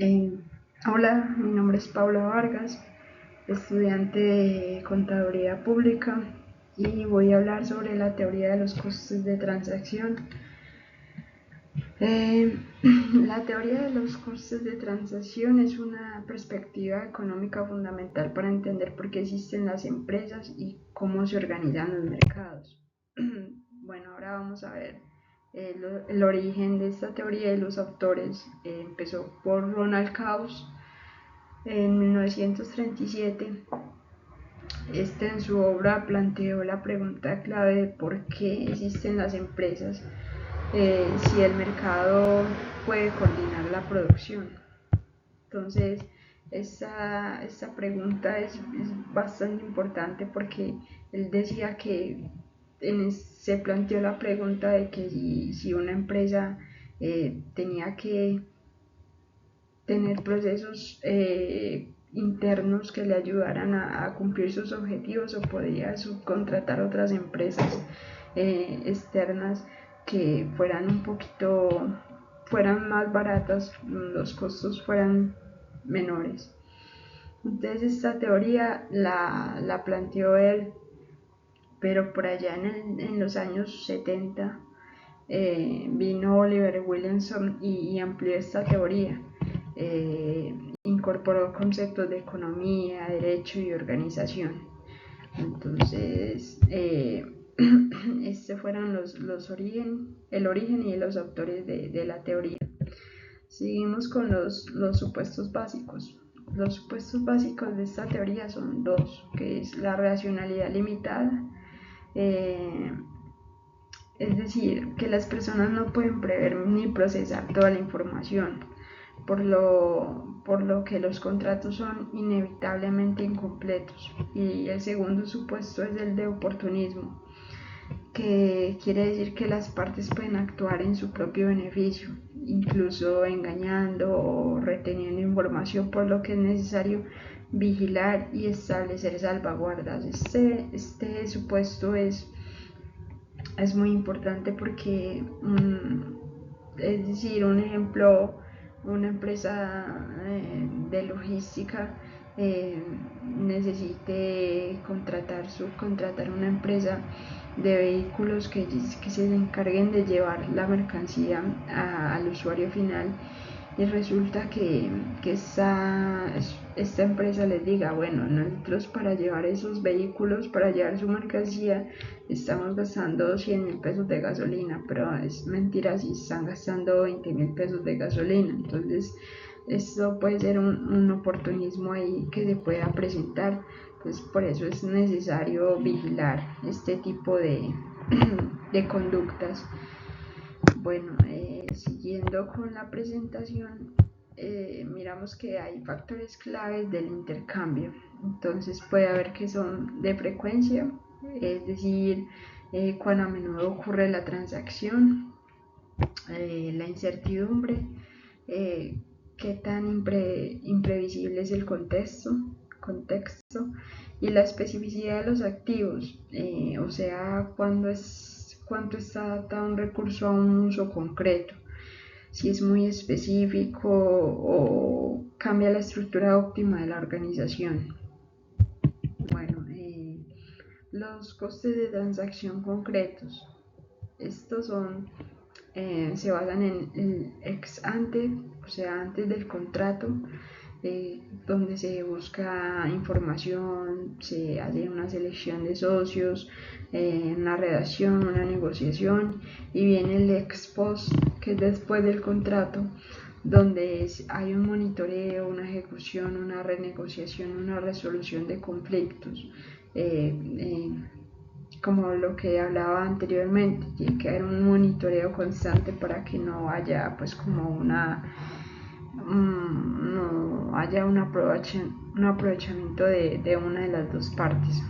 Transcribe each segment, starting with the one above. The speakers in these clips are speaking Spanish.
Eh, Hola, mi nombre es Paula Vargas, estudiante de Contaduría Pública y voy a hablar sobre la teoría de los costes de transacción. Eh, la teoría de los costes de transacción es una perspectiva económica fundamental para entender por qué existen las empresas y cómo se organizan los mercados. Bueno, ahora vamos a ver el origen de esta teoría y los autores. Empezó por Ronald Coase en 1937. En su obra planteó la pregunta clave de por qué existen las empresas, si el mercado puede coordinar la producción. Entonces, esta pregunta es bastante importante porque él decía que se planteó la pregunta de que si una empresa tenía que tener procesos internos que le ayudaran a cumplir sus objetivos, o podría subcontratar otras empresas externas que fueran más baratas, los costos fueran menores. Entonces esta teoría la planteó él, pero por allá en los años 70 vino Oliver Williamson y amplió esta teoría. Incorporó conceptos de economía, derecho y organización. Entonces, estos fueron el origen y los autores de la teoría. Seguimos con los supuestos básicos. Los supuestos básicos de esta teoría son dos, que es la racionalidad limitada, eh, es decir, que las personas no pueden prever ni procesar toda la información, por lo que los contratos son inevitablemente incompletos. Y el segundo supuesto es el de oportunismo, que quiere decir que las partes pueden actuar en su propio beneficio, incluso engañando o reteniendo información, por lo que es necesario vigilar y establecer salvaguardas. Este supuesto es muy importante porque, es decir, un ejemplo, una empresa de logística necesite subcontratar una empresa de vehículos que se encarguen de llevar la mercancía al usuario final, y resulta que esta empresa les diga, bueno, nosotros para llevar esos vehículos, para llevar su mercancía, estamos gastando 100.000 pesos de gasolina, pero es mentira, si están gastando 20.000 pesos de gasolina. Entonces esto puede ser un oportunismo ahí que se pueda presentar. Pues por eso es necesario vigilar este tipo de conductas. Bueno, siguiendo con la presentación, miramos que hay factores claves del intercambio. Entonces puede haber que son de frecuencia, es decir, cuán a menudo ocurre la transacción, la incertidumbre, qué tan imprevisible es el contexto, y la especificidad de los activos, o sea, cuánto está adaptado un recurso a un uso concreto, si es muy específico o cambia la estructura óptima de la organización. Bueno, los costes de transacción concretos. Estos se basan en el ex ante, o sea, antes del contrato, donde se busca información, se hace una selección de socios, una redacción, una negociación, y viene el ex post, que es después del contrato, donde hay un monitoreo, una ejecución, una renegociación, una resolución de conflictos. Eh, eh, Como lo que hablaba anteriormente, tiene que haber un monitoreo constante para que no haya pues como no haya un aprovechamiento de una de las dos partes.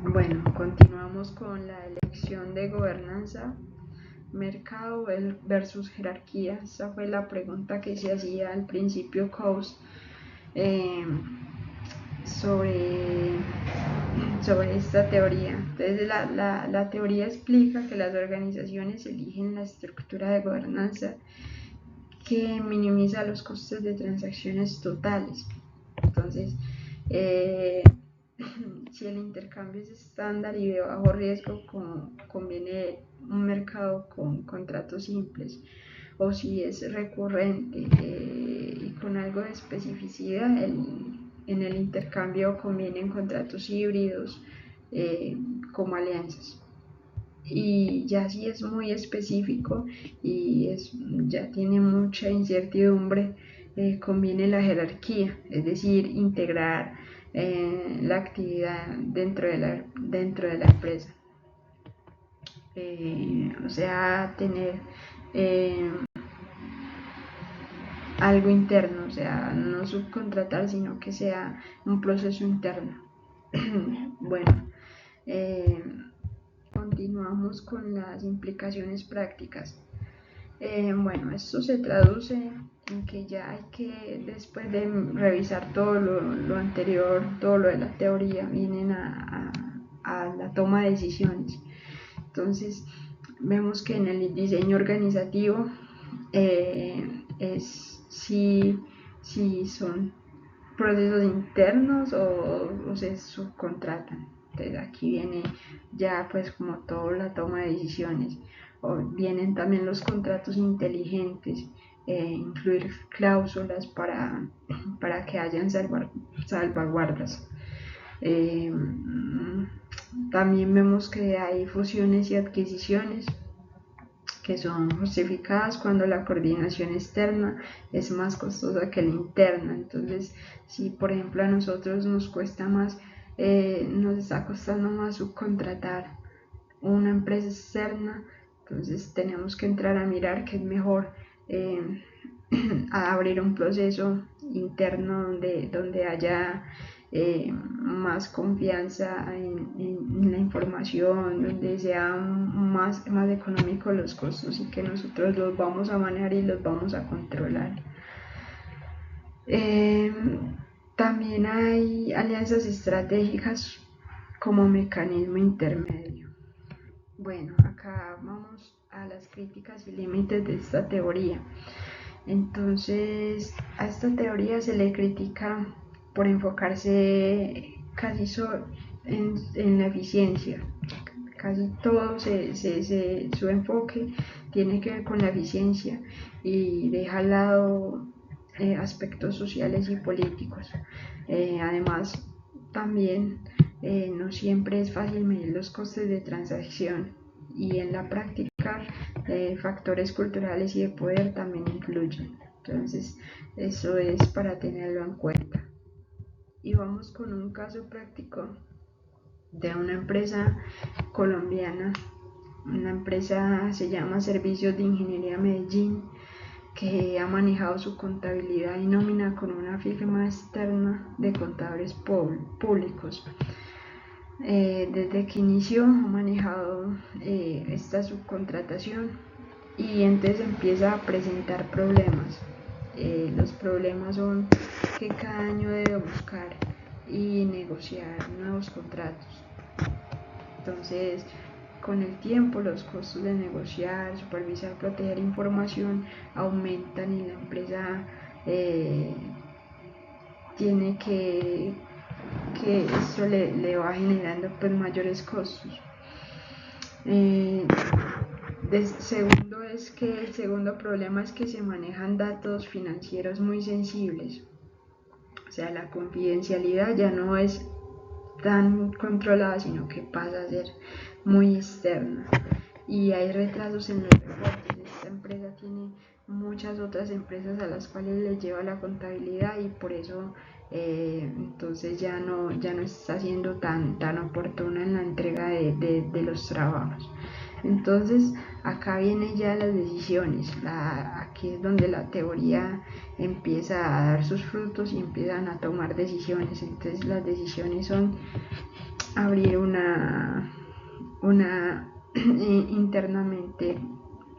Bueno, continuamos con la elección de gobernanza, mercado versus jerarquía. Esa fue la pregunta que se hacía al principio Coase, eh, sobre, sobre esta teoría. Entonces la teoría explica que las organizaciones eligen la estructura de gobernanza que minimiza los costes de transacciones totales. Entonces, si el intercambio es estándar y de bajo riesgo, conviene un mercado con contratos simples, o si es recurrente y con algo de especificidad, en el intercambio convienen contratos híbridos como alianzas. Y ya si es muy específico y ya tiene mucha incertidumbre, conviene la jerarquía, es decir, integrar la actividad dentro de la empresa. O sea, tener algo interno, o sea, no subcontratar, sino que sea un proceso interno. Bueno, continuamos con las implicaciones prácticas. Bueno, esto se traduce en que ya hay que, después de revisar todo lo anterior, todo lo de la teoría, vienen a la toma de decisiones. Entonces, vemos que en el diseño organizativo es si son procesos internos o se subcontratan. Entonces aquí viene ya pues como toda la toma de decisiones. O vienen también los contratos inteligentes, incluir cláusulas para que hayan salvaguardas. También vemos que hay fusiones y adquisiciones que son justificadas cuando la coordinación externa es más costosa que la interna. Entonces, si por ejemplo a nosotros nos cuesta más, nos está costando más subcontratar una empresa externa, entonces tenemos que entrar a mirar que es mejor a abrir un proceso interno donde haya más confianza en la información, donde sean más económicos los costos y que nosotros los vamos a manejar y los vamos a controlar. También hay alianzas estratégicas como mecanismo intermedio. Bueno, acá vamos a las críticas y límites de esta teoría. Entonces, a esta teoría se le critica por enfocarse casi solo en la eficiencia. Casi todo su enfoque tiene que ver con la eficiencia y deja al lado aspectos sociales y políticos. Además, también no siempre es fácil medir los costes de transacción y en la práctica factores culturales y de poder también influyen. Entonces, eso es para tenerlo en cuenta. Y vamos con un caso práctico de una empresa colombiana. Una empresa se llama Servicios de Ingeniería Medellín, que ha manejado su contabilidad y nómina con una firma externa de contadores públicos. Desde que inició ha manejado esta subcontratación y entonces empieza a presentar problemas. Los problemas son que cada año debe buscar y negociar nuevos contratos. Entonces, con el tiempo, los costos de negociar, supervisar, proteger información aumentan y la empresa tiene que esto le va generando pues mayores costos. El segundo problema es que se manejan datos financieros muy sensibles. O sea, la confidencialidad ya no es tan controlada, sino que pasa a ser muy externa. Y hay retrasos en los reportes. Esta empresa tiene muchas otras empresas a las cuales les lleva la contabilidad y por eso entonces ya no está siendo tan oportuna en la entrega de los trabajos. Entonces acá vienen ya las decisiones, aquí es donde la teoría empieza a dar sus frutos y empiezan a tomar decisiones. Entonces las decisiones son abrir internamente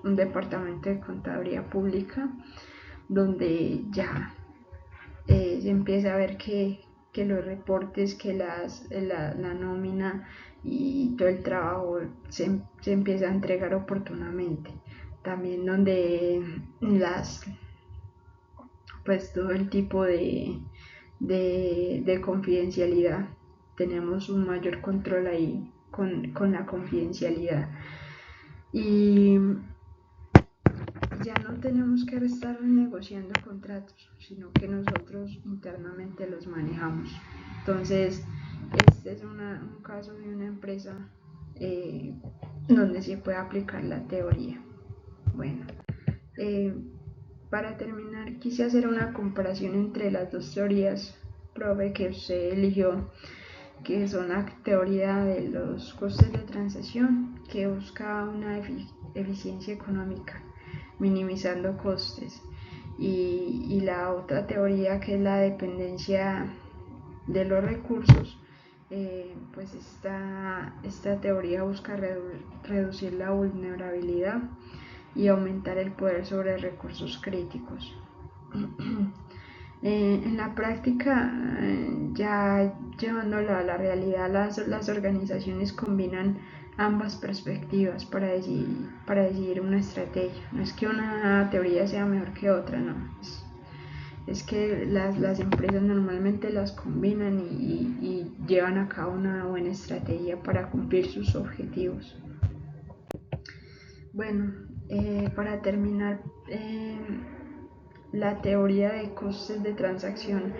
un departamento de contaduría pública donde ya se empieza a ver que los reportes, que la nómina y todo el trabajo se empieza a entregar oportunamente. También donde pues todo el tipo de confidencialidad. Tenemos un mayor control ahí con la confidencialidad. Y ya no tenemos que estar negociando contratos, sino que nosotros internamente los manejamos. Entonces, este es un caso de una empresa donde se puede aplicar la teoría. Bueno, para terminar, quise hacer una comparación entre las dos teorías, profe, que usted eligió, que son la teoría de los costes de transacción, que busca una eficiencia económica, minimizando costes, y la otra teoría, que es la dependencia de los recursos. Pues esta teoría busca reducir la vulnerabilidad y aumentar el poder sobre recursos críticos. En la práctica, ya llevándolo a la realidad, las organizaciones combinan ambas perspectivas para decidir una estrategia. No es que una teoría sea mejor que otra, no. Es que las empresas normalmente las combinan y llevan a cabo una buena estrategia para cumplir sus objetivos. Bueno, para terminar, la teoría de costes de transacción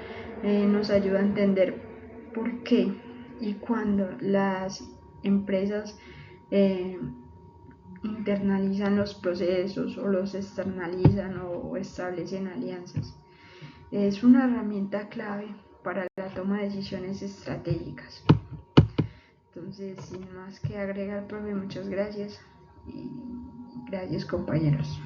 nos ayuda a entender por qué y cuándo las empresas internalizan los procesos o los externalizan o establecen alianzas. Es una herramienta clave para la toma de decisiones estratégicas. Entonces, sin más que agregar, profe, muchas gracias y gracias, compañeros.